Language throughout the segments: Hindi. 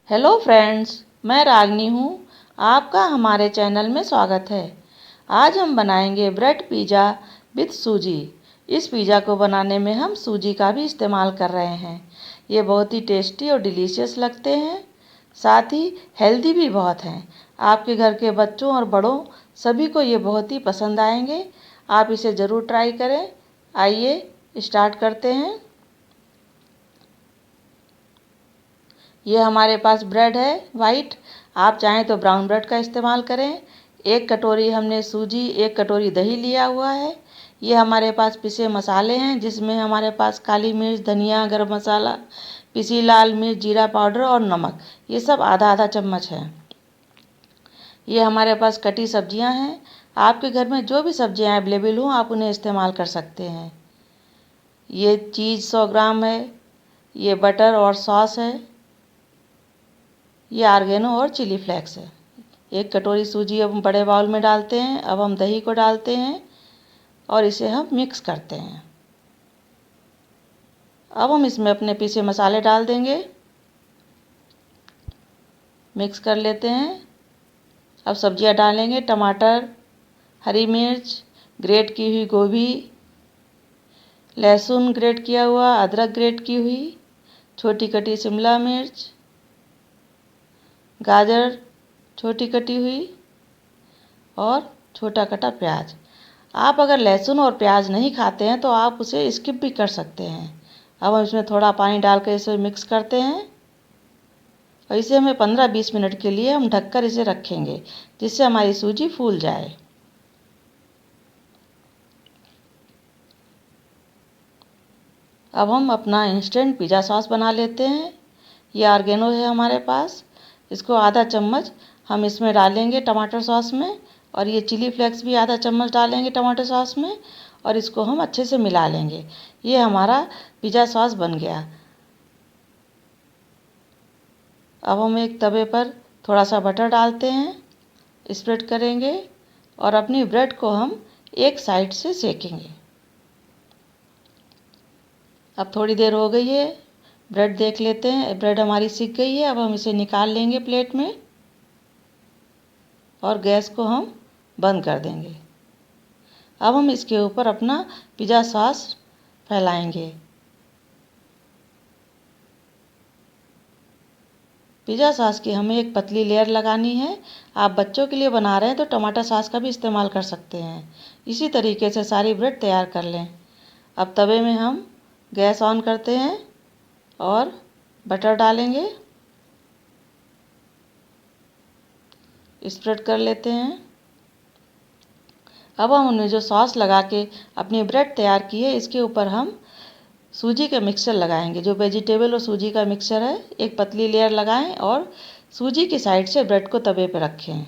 हेलो फ्रेंड्स, मैं रागनी हूँ। आपका हमारे चैनल में स्वागत है। आज हम बनाएंगे ब्रेड पिज़्ज़ा विद सूजी। इस पिज़्ज़ा को बनाने में हम सूजी का भी इस्तेमाल कर रहे हैं। ये बहुत ही टेस्टी और डिलीशियस लगते हैं, साथ ही हेल्दी भी बहुत हैं। आपके घर के बच्चों और बड़ों सभी को ये बहुत ही पसंद आएंगे। आप इसे ज़रूर ट्राई करें। आइए स्टार्ट करते हैं। ये हमारे पास ब्रेड है वाइट, आप चाहें तो ब्राउन ब्रेड का इस्तेमाल करें। एक कटोरी हमने सूजी, एक कटोरी दही लिया हुआ है। ये हमारे पास पिसे मसाले हैं, जिसमें हमारे पास काली मिर्च, धनिया, गरम मसाला, पिसी लाल मिर्च, जीरा पाउडर और नमक, ये सब आधा आधा चम्मच है। ये हमारे पास कटी सब्जियां हैं। आपके घर में जो भी सब्जियां अवेलेबल हों आप उन्हें इस्तेमाल कर सकते हैं। ये चीज़ 100 ग्राम है। ये बटर और सॉस है। ये ऑर्गेनो और चिली फ्लेक्स है। एक कटोरी सूजी अब हम बड़े बाउल में डालते हैं। अब हम दही को डालते हैं और इसे हम मिक्स करते हैं। अब हम इसमें अपने पीसे मसाले डाल देंगे, मिक्स कर लेते हैं। अब सब्जियां डालेंगे, टमाटर, हरी मिर्च, ग्रेट की हुई गोभी, लहसुन ग्रेट किया हुआ, अदरक ग्रेट की हुई, छोटी कटी शिमला मिर्च, गाजर छोटी कटी हुई और छोटा कटा प्याज। आप अगर लहसुन और प्याज नहीं खाते हैं तो आप उसे स्किप भी कर सकते हैं। अब हम इसमें थोड़ा पानी डाल कर इसे मिक्स करते हैं और इसे हमें 15-20 मिनट के लिए हम ढककर इसे रखेंगे, जिससे हमारी सूजी फूल जाए। अब हम अपना इंस्टेंट पिज़्ज़ा सॉस बना लेते हैं। ये ऑर्गेनो है हमारे पास, इसको आधा चम्मच हम इसमें डालेंगे टमाटर सॉस में, और ये चिली फ्लेक्स भी आधा चम्मच डालेंगे टमाटर सॉस में, और इसको हम अच्छे से मिला लेंगे। ये हमारा पिज़्ज़ा सॉस बन गया। अब हम एक तवे पर थोड़ा सा बटर डालते हैं, स्प्रेड करेंगे और अपनी ब्रेड को हम एक साइड से सेकेंगे। अब थोड़ी देर हो गई है, ब्रेड देख लेते हैं। ब्रेड हमारी सिक गई है। अब हम इसे निकाल लेंगे प्लेट में और गैस को हम बंद कर देंगे। अब हम इसके ऊपर अपना पिज़्ज़ा सॉस फैलाएंगे। पिज़्ज़ा सॉस की हमें एक पतली लेयर लगानी है। आप बच्चों के लिए बना रहे हैं तो टमाटर सॉस का भी इस्तेमाल कर सकते हैं। इसी तरीके से सारी ब्रेड तैयार कर लें। अब तवे में हम गैस ऑन करते हैं और बटर डालेंगे, स्प्रेड कर लेते हैं। अब हम उन्हें जो सॉस लगा के अपनी ब्रेड तैयार की है, इसके ऊपर हम सूजी का मिक्सचर लगाएंगे। जो वेजिटेबल और सूजी का मिक्सचर है, एक पतली लेयर लगाएं और सूजी की साइड से ब्रेड को तवे पर रखें।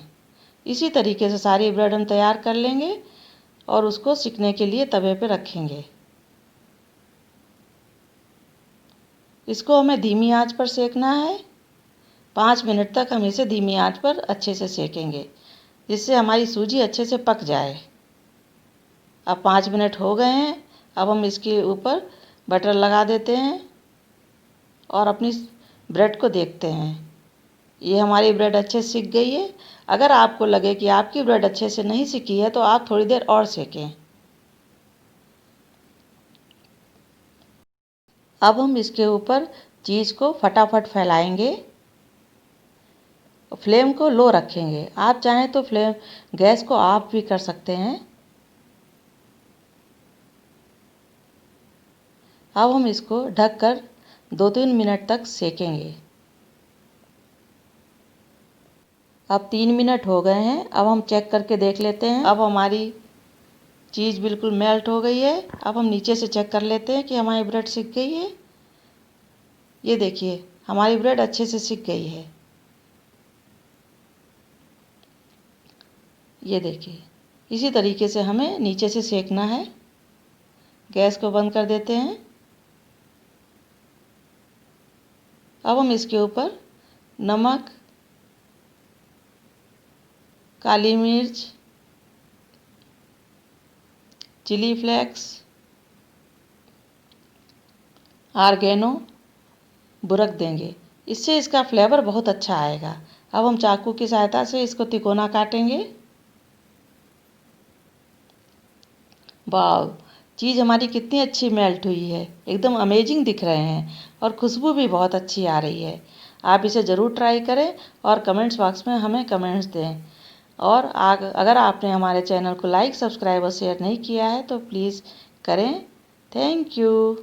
इसी तरीके से सारी ब्रेड हम तैयार कर लेंगे और उसको सिकने के लिए तवे पर रखेंगे। इसको हमें धीमी आंच पर सेकना है। 5 मिनट तक हम इसे धीमी आंच पर अच्छे से सेकेंगे, जिससे हमारी सूजी अच्छे से पक जाए। अब 5 मिनट हो गए हैं। अब हम इसके ऊपर बटर लगा देते हैं और अपनी ब्रेड को देखते हैं। ये हमारी ब्रेड अच्छे से सिक गई है। अगर आपको लगे कि आपकी ब्रेड अच्छे से नहीं सिकी है तो आप थोड़ी देर और सेकें। अब हम इसके ऊपर चीज़ को फटाफट फैलाएंगे। फ्लेम को लो रखेंगे। आप चाहें तो फ्लेम गैस को ऑफ भी कर सकते हैं। अब हम इसको ढककर 2-3 मिनट तक सेकेंगे। अब 3 मिनट हो गए हैं। अब हम चेक करके देख लेते हैं। अब हमारी चीज़ बिल्कुल मेल्ट हो गई है। अब हम नीचे से चेक कर लेते हैं कि हमारी ब्रेड सिक गई है। ये देखिए, हमारी ब्रेड अच्छे से सिक गई है। ये देखिए, इसी तरीके से हमें नीचे से सेकना है। गैस को बंद कर देते हैं। अब हम इसके ऊपर नमक, काली मिर्च, चिली फ्लेक्स, ऑर्गेनो बुरक देंगे। इससे इसका फ्लेवर बहुत अच्छा आएगा। अब हम चाकू की सहायता से इसको तिकोना काटेंगे। वाव, चीज़ हमारी कितनी अच्छी मेल्ट हुई है, एकदम अमेजिंग दिख रहे हैं और खुशबू भी बहुत अच्छी आ रही है। आप इसे ज़रूर ट्राई करें और कमेंट्स बॉक्स में हमें कमेंट्स दें। और अगर आपने हमारे चैनल को लाइक, सब्सक्राइब और शेयर नहीं किया है तो प्लीज़ करें। Thank you.